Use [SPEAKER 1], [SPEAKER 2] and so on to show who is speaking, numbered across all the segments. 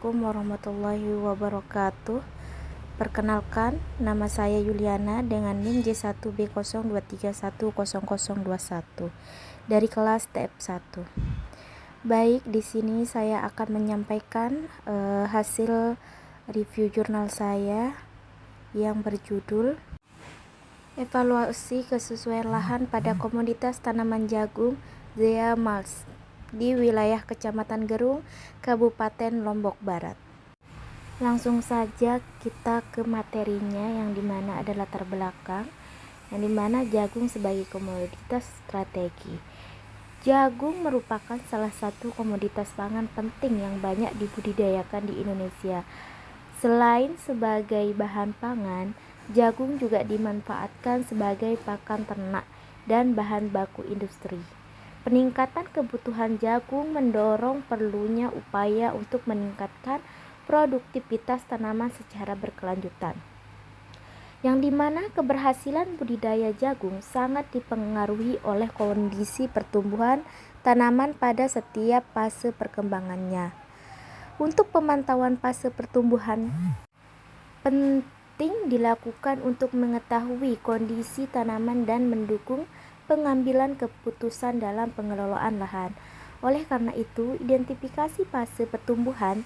[SPEAKER 1] Assalamualaikum warahmatullahi wabarakatuh. Perkenalkan, nama saya Yuliana dengan NIM J1B02310021 dari kelas TF1. Baik, di sini saya akan menyampaikan hasil review jurnal saya yang berjudul Evaluasi Kesesuaian Lahan pada Komoditas Tanaman Jagung Zea Max di wilayah Kecamatan Gerung, Kabupaten Lombok Barat. Langsung saja kita ke materinya, yang dimana ada latar belakang, yang dimana jagung sebagai komoditas strategi. Jagung merupakan salah satu komoditas pangan penting yang banyak dibudidayakan di Indonesia. Selain sebagai bahan pangan, jagung juga dimanfaatkan sebagai pakan ternak dan bahan baku industri. Peningkatan kebutuhan jagung mendorong perlunya upaya untuk meningkatkan produktivitas tanaman secara berkelanjutan, yang dimana keberhasilan budidaya jagung sangat dipengaruhi oleh kondisi pertumbuhan tanaman pada setiap fase perkembangannya. Untuk pemantauan fase pertumbuhan penting dilakukan untuk mengetahui kondisi tanaman dan mendukung pengambilan keputusan dalam pengelolaan lahan. Oleh karena itu, identifikasi fase pertumbuhan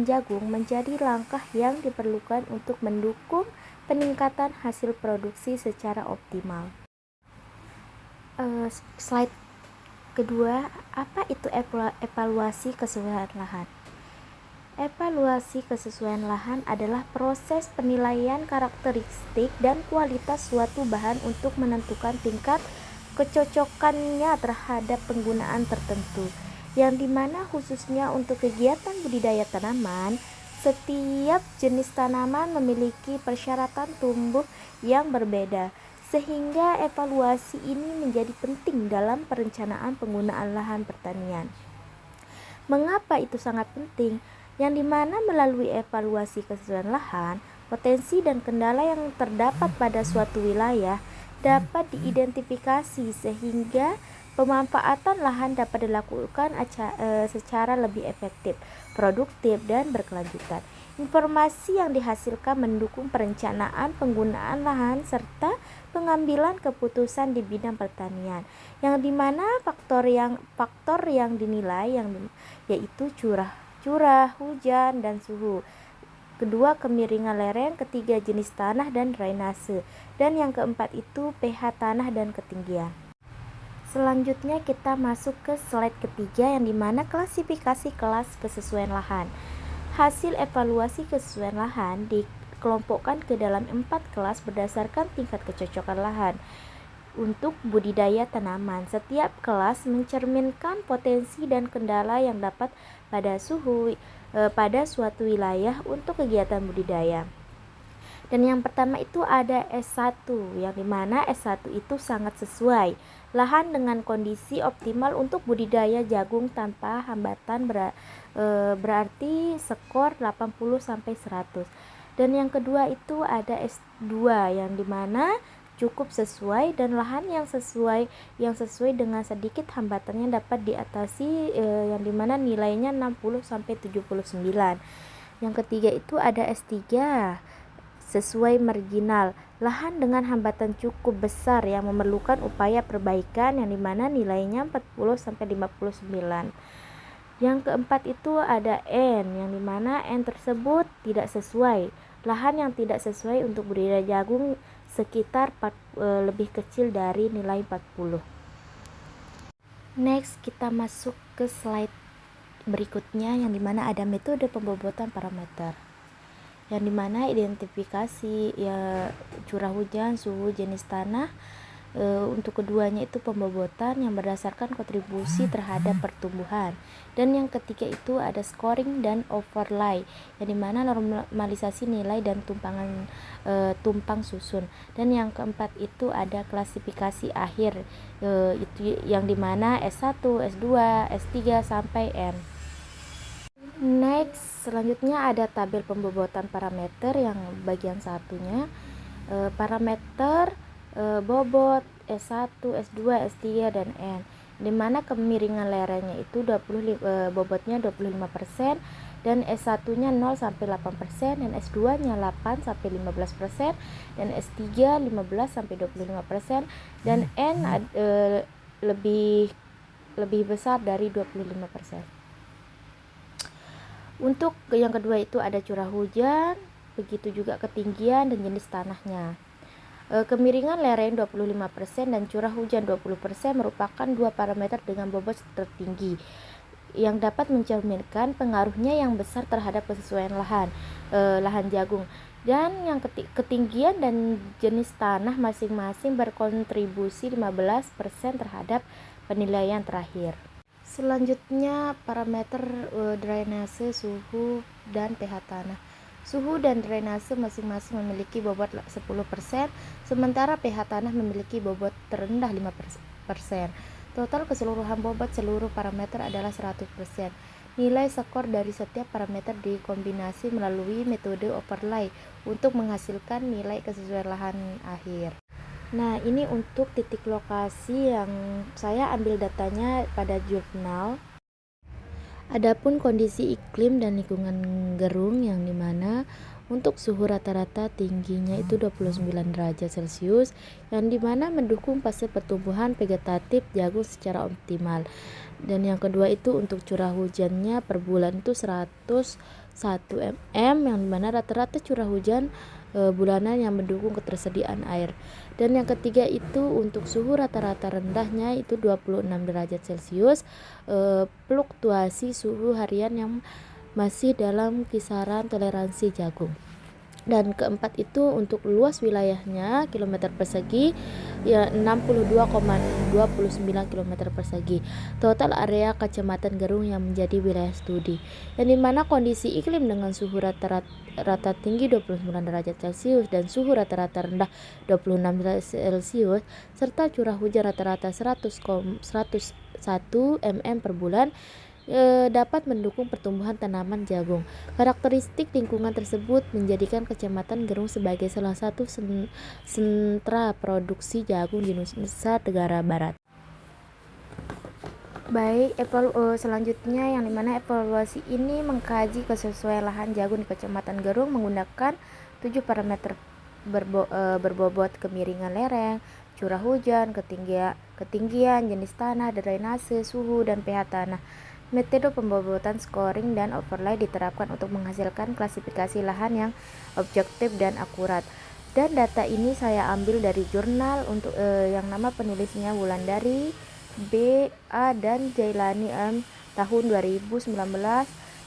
[SPEAKER 1] jagung menjadi langkah yang diperlukan untuk mendukung peningkatan hasil produksi secara optimal. Slide kedua, apa itu evaluasi kesesuaian lahan? Evaluasi kesesuaian lahan adalah proses penilaian karakteristik dan kualitas suatu bahan untuk menentukan tingkat kecocokannya terhadap penggunaan tertentu, yang dimana khususnya untuk kegiatan budidaya tanaman, setiap jenis tanaman memiliki persyaratan tumbuh yang berbeda, sehingga evaluasi ini menjadi penting dalam perencanaan penggunaan lahan pertanian. Mengapa itu sangat penting? Yang dimana melalui evaluasi kesesuaian lahan, potensi dan kendala yang terdapat pada suatu wilayah dapat diidentifikasi sehingga pemanfaatan lahan dapat dilakukan secara lebih efektif, produktif, dan berkelanjutan. Informasi yang dihasilkan mendukung perencanaan penggunaan lahan serta pengambilan keputusan di bidang pertanian, yang dimana faktor yang dinilai yaitu curah, hujan, dan suhu. Kedua, kemiringan lereng. Ketiga, jenis tanah dan drainase. Dan yang keempat itu pH tanah dan ketinggian. Selanjutnya kita masuk ke slide ketiga, yang dimana klasifikasi kelas kesesuaian lahan. Hasil evaluasi kesesuaian lahan dikelompokkan ke dalam 4 kelas berdasarkan tingkat kecocokan lahan untuk budidaya tanaman. Setiap kelas mencerminkan potensi dan kendala yang dapat pada suatu wilayah untuk kegiatan budidaya. Dan yang pertama itu ada S1, yang dimana S1 itu sangat sesuai lahan dengan kondisi optimal untuk budidaya jagung tanpa hambatan, berarti skor 80-100. Dan yang kedua itu ada S2, yang dimana cukup sesuai dan lahan yang sesuai dengan sedikit hambatannya dapat diatasi, yang dimana nilainya 60-79. Yang ketiga itu ada S3, sesuai marginal, lahan dengan hambatan cukup besar yang memerlukan upaya perbaikan, yang dimana nilainya 40-59. Yang keempat itu ada N, yang dimana N tersebut tidak sesuai, lahan yang tidak sesuai untuk budidaya jagung sekitar lebih kecil dari nilai 40. Next, kita masuk ke slide berikutnya, yang dimana ada metode pembobotan parameter, yang dimana identifikasi curah hujan, suhu, jenis tanah. Untuk keduanya itu pembobotan yang berdasarkan kontribusi terhadap pertumbuhan. Dan yang ketiga itu ada scoring dan overlay, yang dimana normalisasi nilai dan tumpang susun. Dan yang keempat itu ada klasifikasi akhir, itu yang dimana S1, S2, S3 sampai N. Next, selanjutnya ada tabel pembobotan parameter, yang bagian satunya parameter bobot S1, S2, S3, dan N, dimana kemiringan lerengnya itu bobotnya 25%, dan S1-nya 0 sampai 8%, dan S2-nya 8 sampai 15%, dan S3 15 sampai 25%, dan lebih besar dari 25%. Untuk yang kedua itu ada curah hujan, begitu juga ketinggian dan jenis tanahnya. Kemiringan lereng 25% dan curah hujan 20% merupakan dua parameter dengan bobot tertinggi yang dapat mencerminkan pengaruhnya yang besar terhadap kesesuaian lahan jagung. Dan yang ketinggian dan jenis tanah masing-masing berkontribusi 15% terhadap penilaian terakhir. Selanjutnya parameter drainase, suhu, dan pH tanah. Suhu dan drainase masing-masing memiliki bobot 10%, sementara pH tanah memiliki bobot terendah 5%. Total keseluruhan bobot seluruh parameter adalah 100%. Nilai skor dari setiap parameter dikombinasi melalui metode overlay untuk menghasilkan nilai kesesuaian lahan akhir. Nah, ini untuk titik lokasi yang saya ambil datanya pada jurnal. Adapun kondisi iklim dan lingkungan Gerung yang dimana untuk suhu rata-rata tingginya itu 29 derajat Celcius yang dimana mendukung fase pertumbuhan vegetatif jagung secara optimal. Dan yang kedua itu untuk curah hujannya per bulan itu 101 mm yang dimana rata-rata curah hujan bulanan yang mendukung ketersediaan air. Dan yang ketiga itu untuk suhu rata-rata rendahnya itu 26 derajat Celcius, fluktuasi suhu harian yang masih dalam kisaran toleransi jagung. Dan keempat itu untuk luas wilayahnya kilometer persegi ya 62,29 kilometer persegi. Total area Kecamatan Gerung yang menjadi wilayah studi. Yang dimana kondisi iklim dengan suhu rata tinggi 29 derajat Celcius dan suhu rata-rata rendah 26 derajat Celcius serta curah hujan rata-rata 101 mm per bulan dapat mendukung pertumbuhan tanaman jagung. Karakteristik lingkungan tersebut menjadikan Kecamatan Gerung sebagai salah satu sentra produksi jagung di Nusa Tenggara Barat. Baik, selanjutnya yang dimana evaluasi ini mengkaji kesesuaian lahan jagung di Kecamatan Gerung menggunakan 7 parameter berbobot kemiringan lereng, curah hujan, ketinggian, jenis tanah, drainase, suhu, dan pH tanah. Metode pembobotan scoring dan overlay diterapkan untuk menghasilkan klasifikasi lahan yang objektif dan akurat. Dan data ini saya ambil dari jurnal untuk yang nama penulisnya Wulandari B. A. dan Jailani M. tahun 2019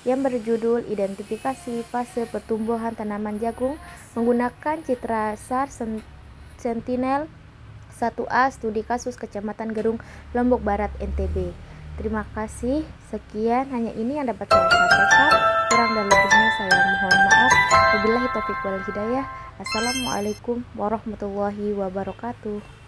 [SPEAKER 1] yang berjudul Identifikasi Fase Pertumbuhan Tanaman Jagung menggunakan citra SAR Sentinel 1A Studi Kasus Kecamatan Gerung, Lombok Barat, NTB. Terima kasih. Sekian hanya ini yang dapat saya sampaikan. Kurang dan lebihnya saya mohon maaf. Wabillahi taufiq wal hidayah. Assalamualaikum warahmatullahi wabarakatuh.